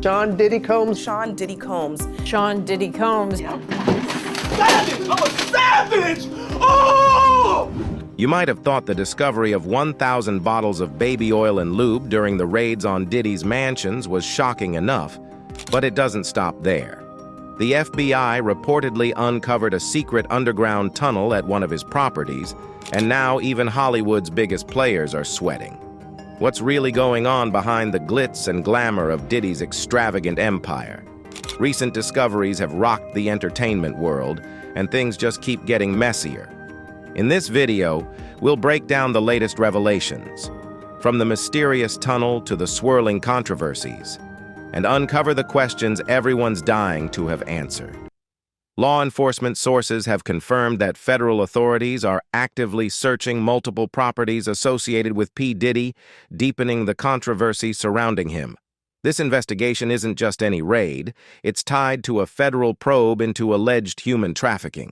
Sean Diddy Combs? Sean Diddy Combs. Sean Diddy Combs. Savage! I'm a savage! Oh! You might have thought the discovery of 1,000 bottles of baby oil and lube during the raids on Diddy's mansions was shocking enough, but it doesn't stop there. The FBI reportedly uncovered a secret underground tunnel at one of his properties, and now even Hollywood's biggest players are sweating. What's really going on behind the glitz and glamour of Diddy's extravagant empire? Recent discoveries have rocked the entertainment world, and things just keep getting messier. In this video, we'll break down the latest revelations, from the mysterious tunnel to the swirling controversies, and uncover the questions everyone's dying to have answered. Law enforcement sources have confirmed that federal authorities are actively searching multiple properties associated with P. Diddy, deepening the controversy surrounding him. This investigation isn't just any raid, it's tied to a federal probe into alleged human trafficking.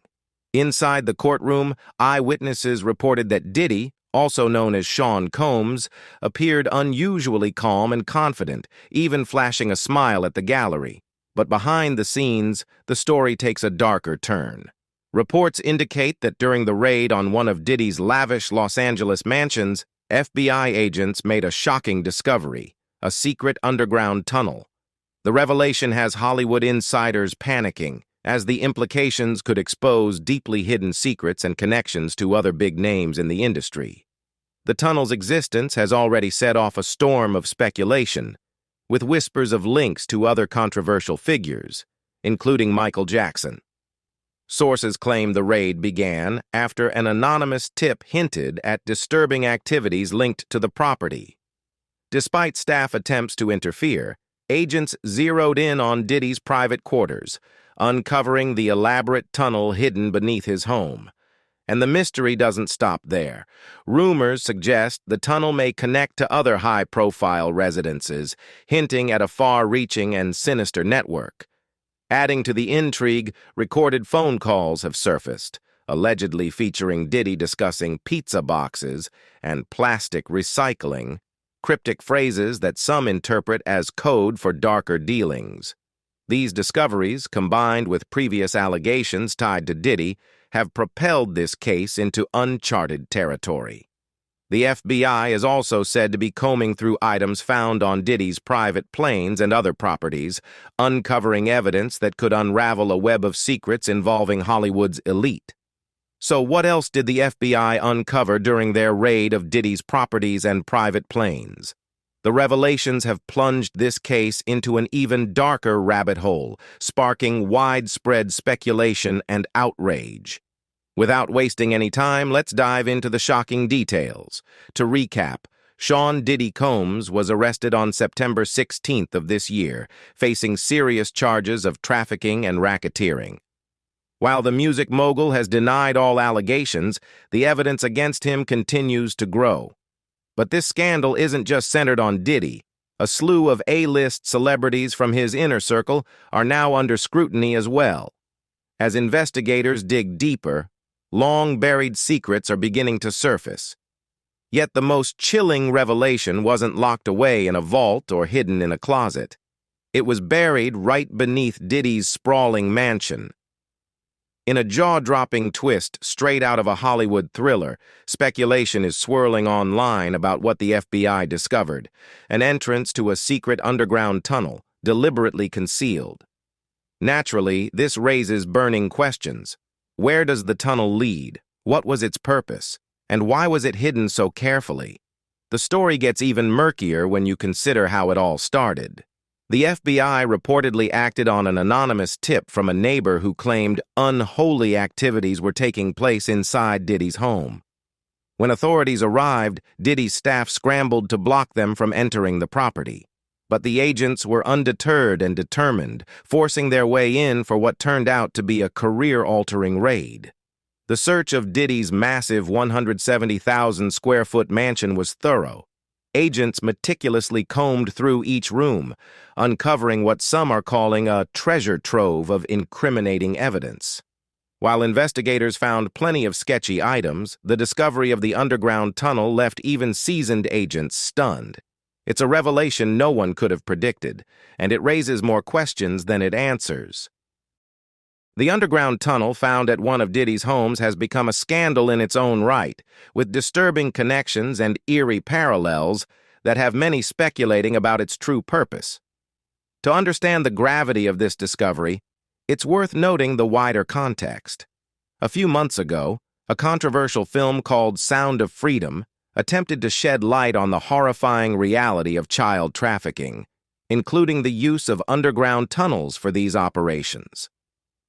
Inside the courtroom, eyewitnesses reported that Diddy, also known as Sean Combs, appeared unusually calm and confident, even flashing a smile at the gallery. But behind the scenes, the story takes a darker turn. Reports indicate that during the raid on one of Diddy's lavish Los Angeles mansions, FBI agents made a shocking discovery: a secret underground tunnel. The revelation has Hollywood insiders panicking, as the implications could expose deeply hidden secrets and connections to other big names in the industry. The tunnel's existence has already set off a storm of speculation, with whispers of links to other controversial figures, including Michael Jackson. Sources claim the raid began after an anonymous tip hinted at disturbing activities linked to the property. Despite staff attempts to interfere, agents zeroed in on Diddy's private quarters, uncovering the elaborate tunnel hidden beneath his home. And the mystery doesn't stop there. Rumors suggest the tunnel may connect to other high-profile residences, hinting at a far-reaching and sinister network. Adding to the intrigue, recorded phone calls have surfaced, allegedly featuring Diddy discussing pizza boxes and plastic recycling, cryptic phrases that some interpret as code for darker dealings. These discoveries, combined with previous allegations tied to Diddy, have propelled this case into uncharted territory. The FBI is also said to be combing through items found on Diddy's private planes and other properties, uncovering evidence that could unravel a web of secrets involving Hollywood's elite. So what else did the FBI uncover during their raid of Diddy's properties and private planes? The revelations have plunged this case into an even darker rabbit hole, sparking widespread speculation and outrage. Without wasting any time, let's dive into the shocking details. To recap, Sean Diddy Combs was arrested on September 16th of this year, facing serious charges of trafficking and racketeering. While the music mogul has denied all allegations, the evidence against him continues to grow. But this scandal isn't just centered on Diddy. A slew of A-list celebrities from his inner circle are now under scrutiny as well. As investigators dig deeper, long-buried secrets are beginning to surface. Yet the most chilling revelation wasn't locked away in a vault or hidden in a closet. It was buried right beneath Diddy's sprawling mansion. In a jaw-dropping twist straight out of a Hollywood thriller, speculation is swirling online about what the FBI discovered: an entrance to a secret underground tunnel, deliberately concealed. Naturally, this raises burning questions. Where does the tunnel lead? What was its purpose? And why was it hidden so carefully? The story gets even murkier when you consider how it all started. The FBI reportedly acted on an anonymous tip from a neighbor who claimed unholy activities were taking place inside Diddy's home. When authorities arrived, Diddy's staff scrambled to block them from entering the property. But the agents were undeterred and determined, forcing their way in for what turned out to be a career-altering raid. The search of Diddy's massive 170,000-square-foot mansion was thorough. Agents meticulously combed through each room, uncovering what some are calling a treasure trove of incriminating evidence. While investigators found plenty of sketchy items, the discovery of the underground tunnel left even seasoned agents stunned. It's a revelation no one could have predicted, and it raises more questions than it answers. The underground tunnel found at one of Diddy's homes has become a scandal in its own right, with disturbing connections and eerie parallels that have many speculating about its true purpose. To understand the gravity of this discovery, it's worth noting the wider context. A few months ago, a controversial film called Sound of Freedom attempted to shed light on the horrifying reality of child trafficking, including the use of underground tunnels for these operations.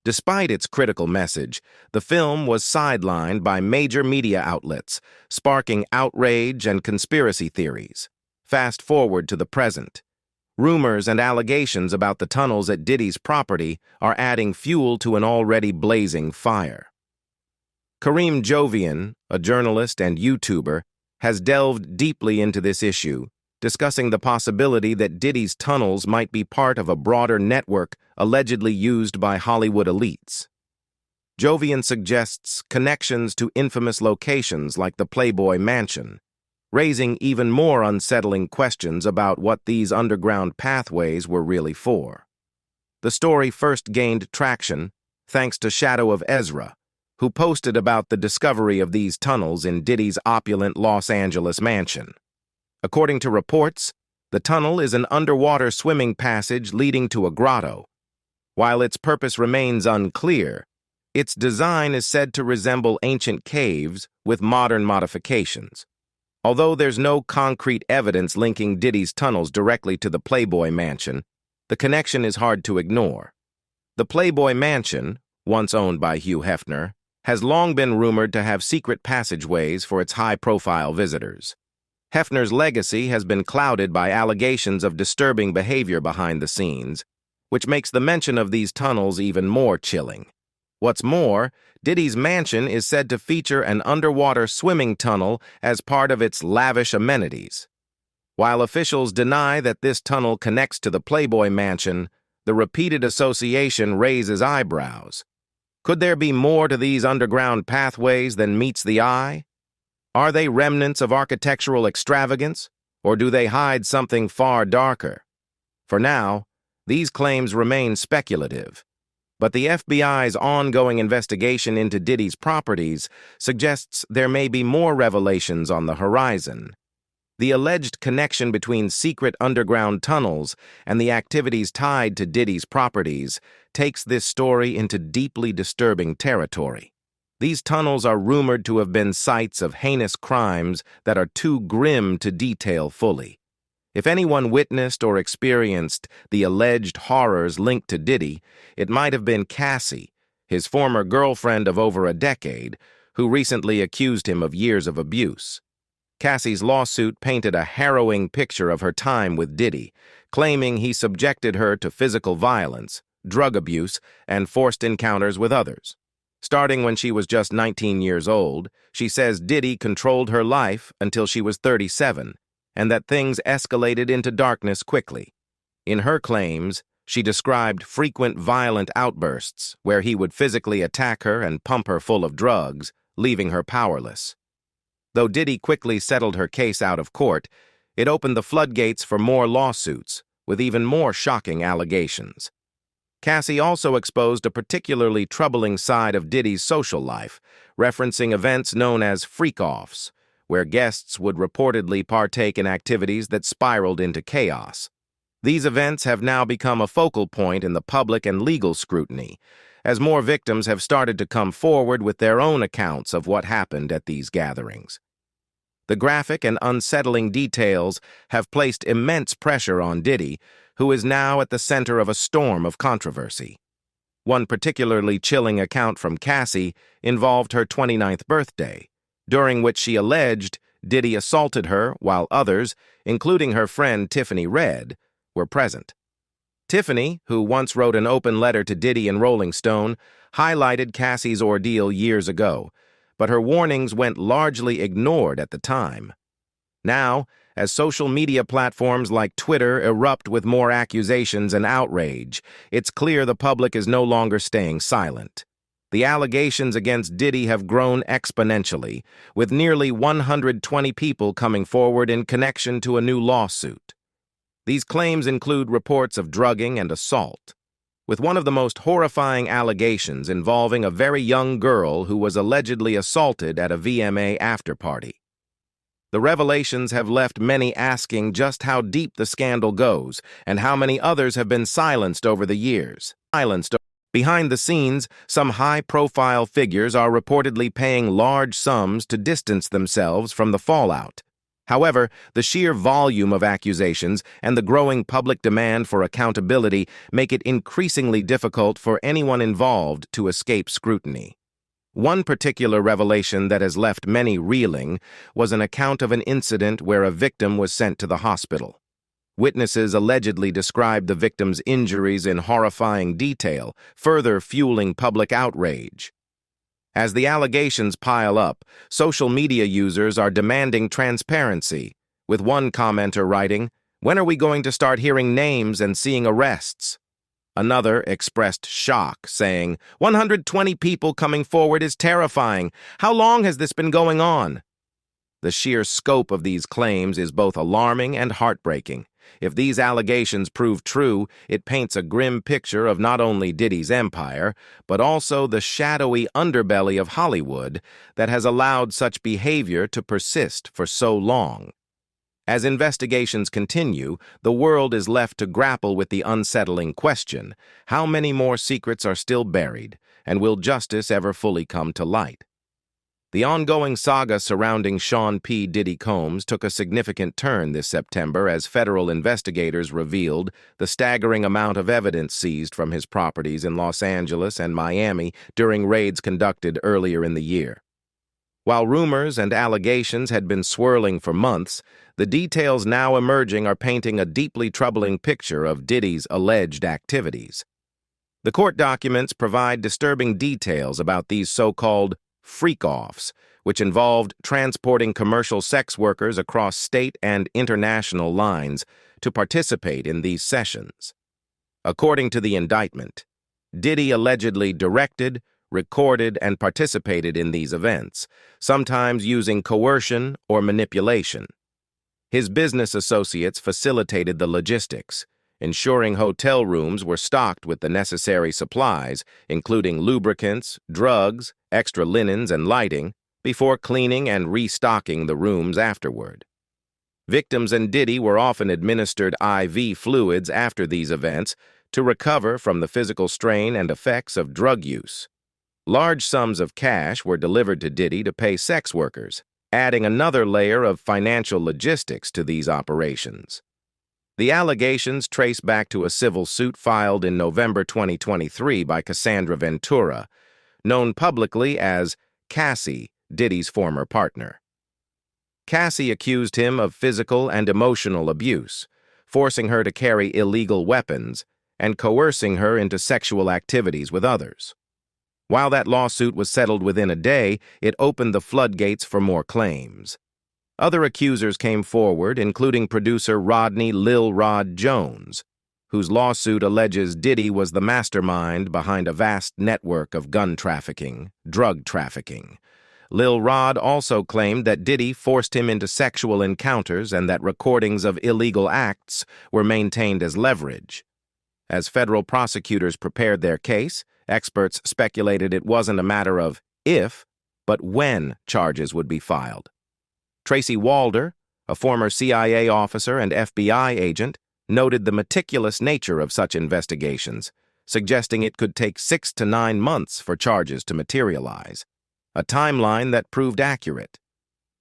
Despite its critical message, the film was sidelined by major media outlets, sparking outrage and conspiracy theories. Fast forward to the present. Rumors and allegations about the tunnels at Diddy's property are adding fuel to an already blazing fire. Kareem Jovian, a journalist and YouTuber, has delved deeply into this issue, discussing the possibility that Diddy's tunnels might be part of a broader network allegedly used by Hollywood elites. Jovian suggests connections to infamous locations like the Playboy Mansion, raising even more unsettling questions about what these underground pathways were really for. The story first gained traction thanks to Shadow of Ezra, who posted about the discovery of these tunnels in Diddy's opulent Los Angeles mansion. According to reports, the tunnel is an underwater swimming passage leading to a grotto. While its purpose remains unclear, its design is said to resemble ancient caves with modern modifications. Although there's no concrete evidence linking Diddy's tunnels directly to the Playboy Mansion, the connection is hard to ignore. The Playboy Mansion, once owned by Hugh Hefner, has long been rumored to have secret passageways for its high-profile visitors. Hefner's legacy has been clouded by allegations of disturbing behavior behind the scenes, which makes the mention of these tunnels even more chilling. What's more, Diddy's mansion is said to feature an underwater swimming tunnel as part of its lavish amenities. While officials deny that this tunnel connects to the Playboy Mansion, the repeated association raises eyebrows. Could there be more to these underground pathways than meets the eye? Are they remnants of architectural extravagance, or do they hide something far darker? For now, these claims remain speculative, but the FBI's ongoing investigation into Diddy's properties suggests there may be more revelations on the horizon. The alleged connection between secret underground tunnels and the activities tied to Diddy's properties takes this story into deeply disturbing territory. These tunnels are rumored to have been sites of heinous crimes that are too grim to detail fully. If anyone witnessed or experienced the alleged horrors linked to Diddy, it might have been Cassie, his former girlfriend of over a decade, who recently accused him of years of abuse. Cassie's lawsuit painted a harrowing picture of her time with Diddy, claiming he subjected her to physical violence, drug abuse, and forced encounters with others. Starting when she was just 19 years old, she says Diddy controlled her life until she was 37, and that things escalated into darkness quickly. In her claims, she described frequent violent outbursts where he would physically attack her and pump her full of drugs, leaving her powerless. Though Diddy quickly settled her case out of court, it opened the floodgates for more lawsuits, with even more shocking allegations. Cassie also exposed a particularly troubling side of Diddy's social life, referencing events known as freak-offs, where guests would reportedly partake in activities that spiraled into chaos. These events have now become a focal point in the public and legal scrutiny, as more victims have started to come forward with their own accounts of what happened at these gatherings. The graphic and unsettling details have placed immense pressure on Diddy, who is now at the center of a storm of controversy. One particularly chilling account from Cassie involved her 29th birthday, during which she alleged Diddy assaulted her while others, including her friend Tiffany Red, were present. Tiffany, who once wrote an open letter to Diddy in Rolling Stone, highlighted Cassie's ordeal years ago, but her warnings went largely ignored at the time. Now, as social media platforms like Twitter erupt with more accusations and outrage, it's clear the public is no longer staying silent. The allegations against Diddy have grown exponentially, with nearly 120 people coming forward in connection to a new lawsuit. These claims include reports of drugging and assault, with one of the most horrifying allegations involving a very young girl who was allegedly assaulted at a VMA after-party. The revelations have left many asking just how deep the scandal goes and how many others have been silenced over the years. Behind the scenes, some high-profile figures are reportedly paying large sums to distance themselves from the fallout. However, the sheer volume of accusations and the growing public demand for accountability make it increasingly difficult for anyone involved to escape scrutiny. One particular revelation that has left many reeling was an account of an incident where a victim was sent to the hospital. Witnesses allegedly described the victim's injuries in horrifying detail, further fueling public outrage. As the allegations pile up, social media users are demanding transparency, with one commenter writing, "When are we going to start hearing names and seeing arrests?" Another expressed shock, saying, 120 people coming forward is terrifying. How long has this been going on? The sheer scope of these claims is both alarming and heartbreaking. If these allegations prove true, it paints a grim picture of not only Diddy's empire, but also the shadowy underbelly of Hollywood that has allowed such behavior to persist for so long. As investigations continue, the world is left to grapple with the unsettling question: how many more secrets are still buried, and will justice ever fully come to light? The ongoing saga surrounding Sean P. Diddy Combs took a significant turn this September as federal investigators revealed the staggering amount of evidence seized from his properties in Los Angeles and Miami during raids conducted earlier in the year. While rumors and allegations had been swirling for months, the details now emerging are painting a deeply troubling picture of Diddy's alleged activities. The court documents provide disturbing details about these so-called freak-offs, which involved transporting commercial sex workers across state and international lines to participate in these sessions. According to the indictment, Diddy allegedly directed, recorded, and participated in these events, sometimes using coercion or manipulation. His business associates facilitated the logistics, ensuring hotel rooms were stocked with the necessary supplies, including lubricants, drugs, extra linens, and lighting, before cleaning and restocking the rooms afterward. Victims and Diddy were often administered IV fluids after these events to recover from the physical strain and effects of drug use. Large sums of cash were delivered to Diddy to pay sex workers, adding another layer of financial logistics to these operations. The allegations trace back to a civil suit filed in November 2023 by Cassandra Ventura, known publicly as Cassie, Diddy's former partner. Cassie accused him of physical and emotional abuse, forcing her to carry illegal weapons and coercing her into sexual activities with others. While that lawsuit was settled within a day, it opened the floodgates for more claims. Other accusers came forward, including producer Rodney Lil Rod Jones, whose lawsuit alleges Diddy was the mastermind behind a vast network of gun trafficking, drug trafficking. Lil Rod also claimed that Diddy forced him into sexual encounters and that recordings of illegal acts were maintained as leverage. As federal prosecutors prepared their case, experts speculated it wasn't a matter of if, but when charges would be filed. Tracy Walder, a former CIA officer and FBI agent, noted the meticulous nature of such investigations, suggesting it could take 6 to 9 months for charges to materialize, a timeline that proved accurate.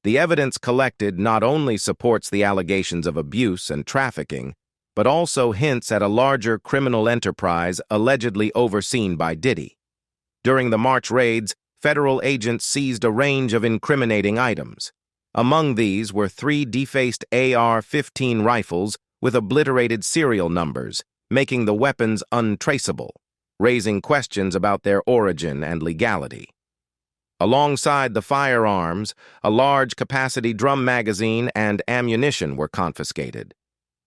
The evidence collected not only supports the allegations of abuse and trafficking, but also hints at a larger criminal enterprise allegedly overseen by Diddy. During the March raids, federal agents seized a range of incriminating items. Among these were 3 defaced AR-15 rifles with obliterated serial numbers, making the weapons untraceable, raising questions about their origin and legality. Alongside the firearms, a large-capacity drum magazine and ammunition were confiscated.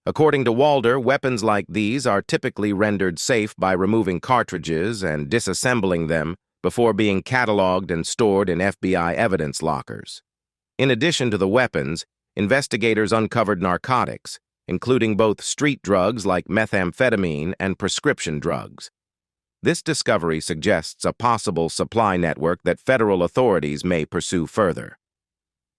According to Walder, weapons like these are typically rendered safe by removing cartridges and disassembling them before being cataloged and stored in FBI evidence lockers. In addition to the weapons, investigators uncovered narcotics, including both street drugs like methamphetamine and prescription drugs. This discovery suggests a possible supply network that federal authorities may pursue further.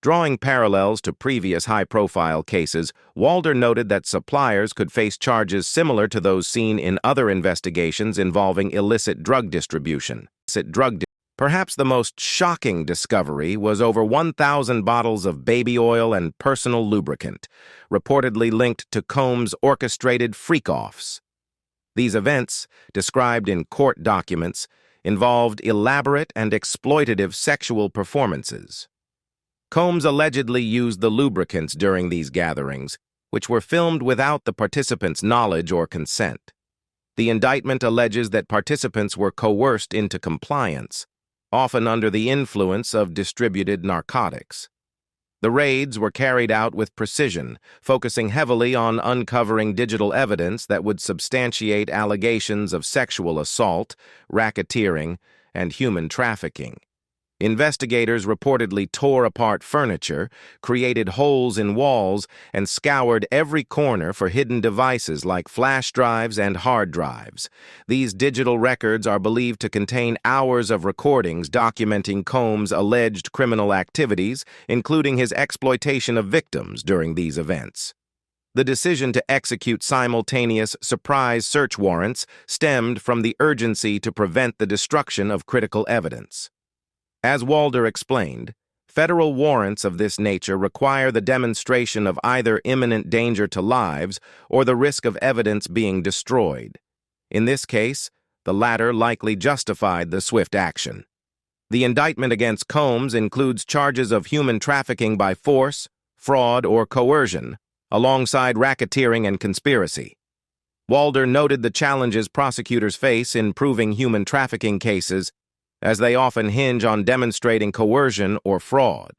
Drawing parallels to previous high-profile cases, Walder noted that suppliers could face charges similar to those seen in other investigations involving illicit drug distribution. Perhaps the most shocking discovery was over 1,000 bottles of baby oil and personal lubricant, reportedly linked to Combs' orchestrated freak-offs. These events, described in court documents, involved elaborate and exploitative sexual performances. Combs allegedly used the lubricants during these gatherings, which were filmed without the participants' knowledge or consent. The indictment alleges that participants were coerced into compliance, often under the influence of distributed narcotics. The raids were carried out with precision, focusing heavily on uncovering digital evidence that would substantiate allegations of sexual assault, racketeering, and human trafficking. Investigators reportedly tore apart furniture, created holes in walls, and scoured every corner for hidden devices like flash drives and hard drives. These digital records are believed to contain hours of recordings documenting Combs' alleged criminal activities, including his exploitation of victims during these events. The decision to execute simultaneous surprise search warrants stemmed from the urgency to prevent the destruction of critical evidence. As Walder explained, federal warrants of this nature require the demonstration of either imminent danger to lives or the risk of evidence being destroyed. In this case, the latter likely justified the swift action. The indictment against Combs includes charges of human trafficking by force, fraud, or coercion, alongside racketeering and conspiracy. Walder noted the challenges prosecutors face in proving human trafficking cases, as they often hinge on demonstrating coercion or fraud.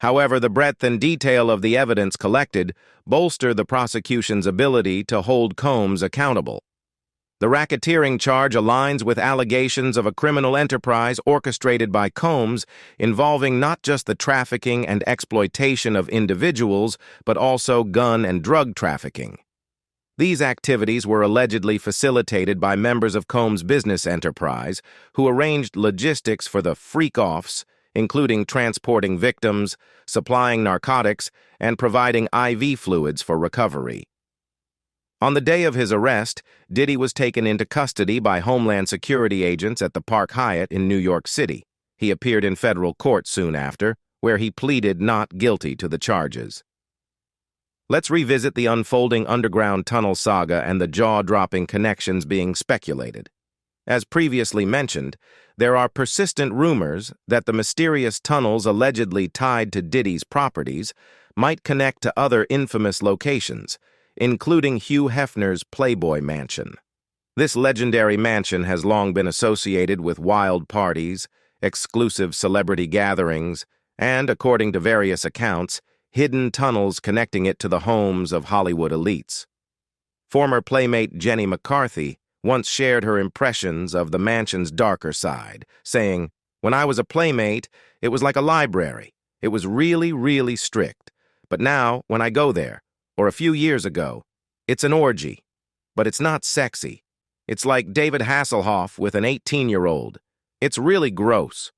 However, the breadth and detail of the evidence collected bolster the prosecution's ability to hold Combs accountable. The racketeering charge aligns with allegations of a criminal enterprise orchestrated by Combs involving not just the trafficking and exploitation of individuals, but also gun and drug trafficking. These activities were allegedly facilitated by members of Combs' business enterprise, who arranged logistics for the freak-offs, including transporting victims, supplying narcotics, and providing IV fluids for recovery. On the day of his arrest, Diddy was taken into custody by Homeland Security agents at the Park Hyatt in New York City. He appeared in federal court soon after, where he pleaded not guilty to the charges. Let's revisit the unfolding underground tunnel saga and the jaw-dropping connections being speculated. As previously mentioned, there are persistent rumors that the mysterious tunnels allegedly tied to Diddy's properties might connect to other infamous locations, including Hugh Hefner's Playboy Mansion. This legendary mansion has long been associated with wild parties, exclusive celebrity gatherings, and, according to various accounts, hidden tunnels connecting it to the homes of Hollywood elites. Former Playmate Jenny McCarthy once shared her impressions of the mansion's darker side, saying, "When I was a Playmate, it was like a library. It was really, really strict. But now, when I go there, or a few years ago, it's an orgy. But it's not sexy. It's like David Hasselhoff with an 18-year-old. It's really gross."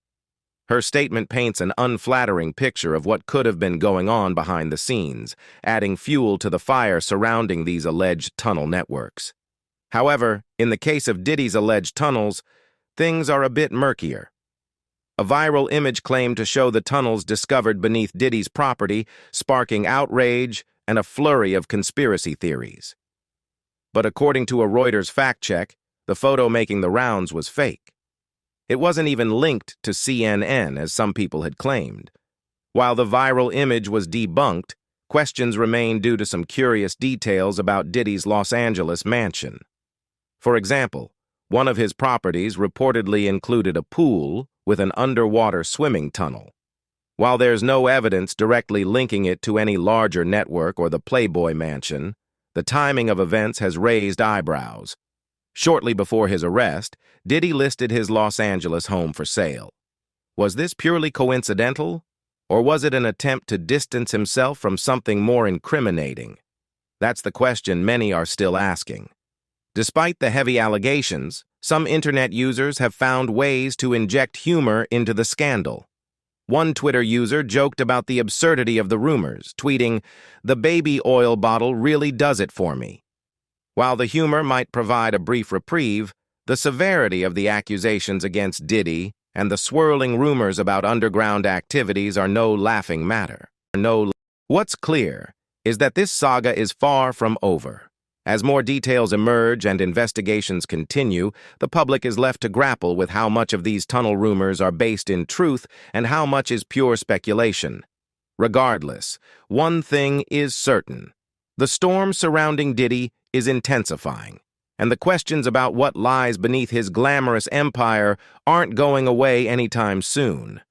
Her statement paints an unflattering picture of what could have been going on behind the scenes, adding fuel to the fire surrounding these alleged tunnel networks. However, in the case of Diddy's alleged tunnels, things are a bit murkier. A viral image claimed to show the tunnels discovered beneath Diddy's property, sparking outrage and a flurry of conspiracy theories. But according to a Reuters fact-check, the photo making the rounds was fake. It wasn't even linked to CNN, as some people had claimed. While the viral image was debunked, questions remained due to some curious details about Diddy's Los Angeles mansion. For example, one of his properties reportedly included a pool with an underwater swimming tunnel. While there's no evidence directly linking it to any larger network or the Playboy Mansion, the timing of events has raised eyebrows. Shortly before his arrest, Diddy listed his Los Angeles home for sale. Was this purely coincidental, or was it an attempt to distance himself from something more incriminating? That's the question many are still asking. Despite the heavy allegations, some internet users have found ways to inject humor into the scandal. One Twitter user joked about the absurdity of the rumors, tweeting, "The baby oil bottle really does it for me." While the humor might provide a brief reprieve, the severity of the accusations against Diddy and the swirling rumors about underground activities are no laughing matter. What's clear is that this saga is far from over. As more details emerge and investigations continue, the public is left to grapple with how much of these tunnel rumors are based in truth and how much is pure speculation. Regardless, one thing is certain. The storm surrounding Diddy is intensifying, and the questions about what lies beneath his glamorous empire aren't going away anytime soon.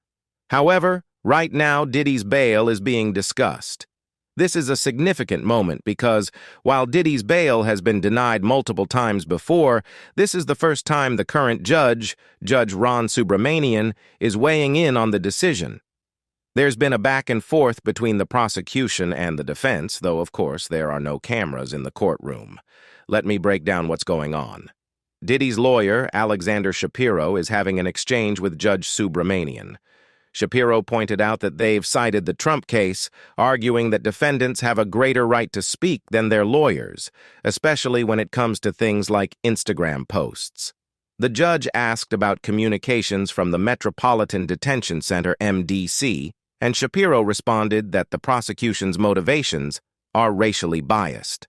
However, right now Diddy's bail is being discussed. This is a significant moment because, while Diddy's bail has been denied multiple times before, this is the first time the current judge, Judge Ron Subramanian, is weighing in on the decision. There's been a back and forth between the prosecution and the defense, though of course there are no cameras in the courtroom. Let me break down what's going on. Diddy's lawyer, Alexander Shapiro, is having an exchange with Judge Subramanian. Shapiro pointed out that they've cited the Trump case, arguing that defendants have a greater right to speak than their lawyers, especially when it comes to things like Instagram posts. The judge asked about communications from the Metropolitan Detention Center, MDC, and Shapiro responded that the prosecution's motivations are racially biased.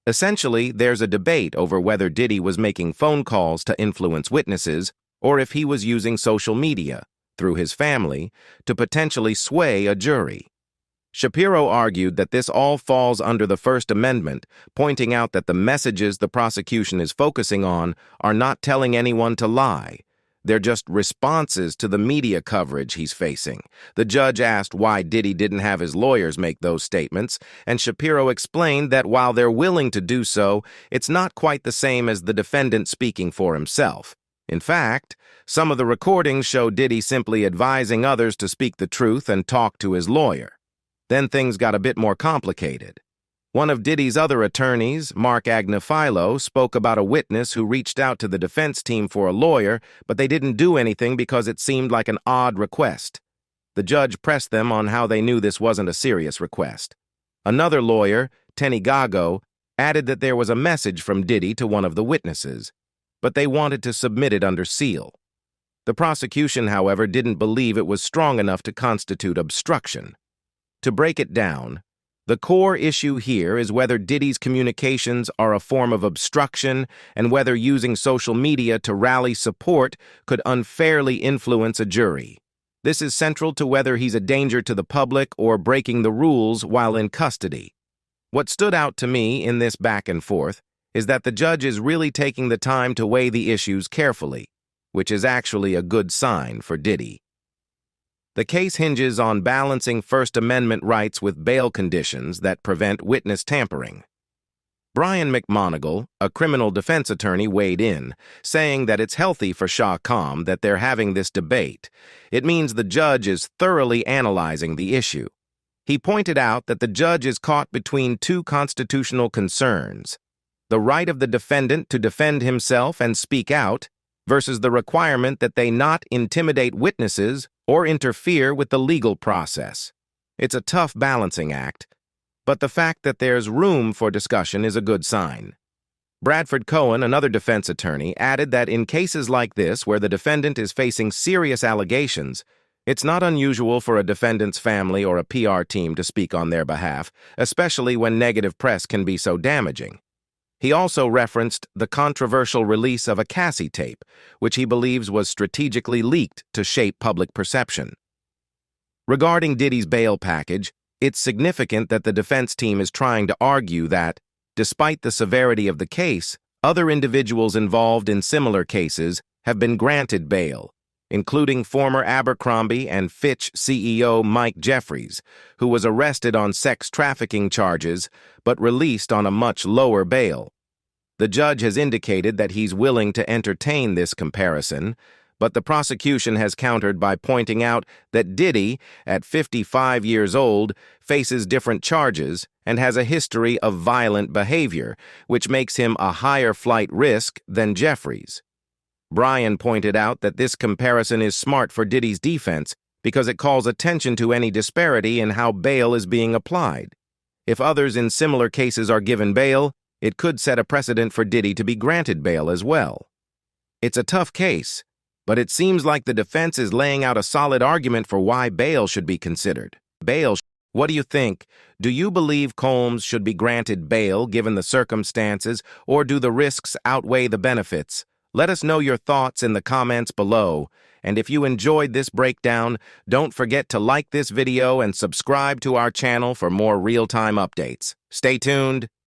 Essentially, there's a debate over whether Diddy was making phone calls to influence witnesses or if he was using social media, through his family, to potentially sway a jury. Shapiro argued that this all falls under the First Amendment, pointing out that the messages the prosecution is focusing on are not telling anyone to lie. They're just responses to the media coverage he's facing. The judge asked why Diddy didn't have his lawyers make those statements, and Shapiro explained that while they're willing to do so, it's not quite the same as the defendant speaking for himself. In fact, some of the recordings show Diddy simply advising others to speak the truth and talk to his lawyer. Then things got a bit more complicated. One of Diddy's other attorneys, Mark Agnifilo, spoke about a witness who reached out to the defense team for a lawyer, but they didn't do anything because it seemed like an odd request. The judge pressed them on how they knew this wasn't a serious request. Another lawyer, Tenny Gago, added that there was a message from Diddy to one of the witnesses, but they wanted to submit it under seal. The prosecution, however, didn't believe it was strong enough to constitute obstruction. To break it down, the core issue here is whether Diddy's communications are a form of obstruction and whether using social media to rally support could unfairly influence a jury. This is central to whether he's a danger to the public or breaking the rules while in custody. What stood out to me in this back and forth is that the judge is really taking the time to weigh the issues carefully, which is actually a good sign for Diddy. The case hinges on balancing First Amendment rights with bail conditions that prevent witness tampering. Brian McMonigal, a criminal defense attorney, weighed in, saying that it's healthy for Shah Kham that they're having this debate. It means the judge is thoroughly analyzing the issue. He pointed out that the judge is caught between two constitutional concerns: the right of the defendant to defend himself and speak out, versus the requirement that they not intimidate witnesses or interfere with the legal process. It's a tough balancing act, but the fact that there's room for discussion is a good sign. Bradford Cohen, another defense attorney, added that in cases like this where the defendant is facing serious allegations, it's not unusual for a defendant's family or a PR team to speak on their behalf, especially when negative press can be so damaging. He also referenced the controversial release of a Cassie tape, which he believes was strategically leaked to shape public perception. Regarding Diddy's bail package, it's significant that the defense team is trying to argue that, despite the severity of the case, other individuals involved in similar cases have been granted bail, including former Abercrombie and Fitch CEO Mike Jeffries, who was arrested on sex trafficking charges but released on a much lower bail. The judge has indicated that he's willing to entertain this comparison, but the prosecution has countered by pointing out that Diddy, at 55 years old, faces different charges and has a history of violent behavior, which makes him a higher flight risk than Jeffries. Bryan pointed out that this comparison is smart for Diddy's defense because it calls attention to any disparity in how bail is being applied. If others in similar cases are given bail, it could set a precedent for Diddy to be granted bail as well. It's a tough case, but it seems like the defense is laying out a solid argument for why bail should be considered. What do you think? Do you believe Combs should be granted bail given the circumstances, or do the risks outweigh the benefits? Let us know your thoughts in the comments below. And if you enjoyed this breakdown, don't forget to like this video and subscribe to our channel for more real-time updates. Stay tuned.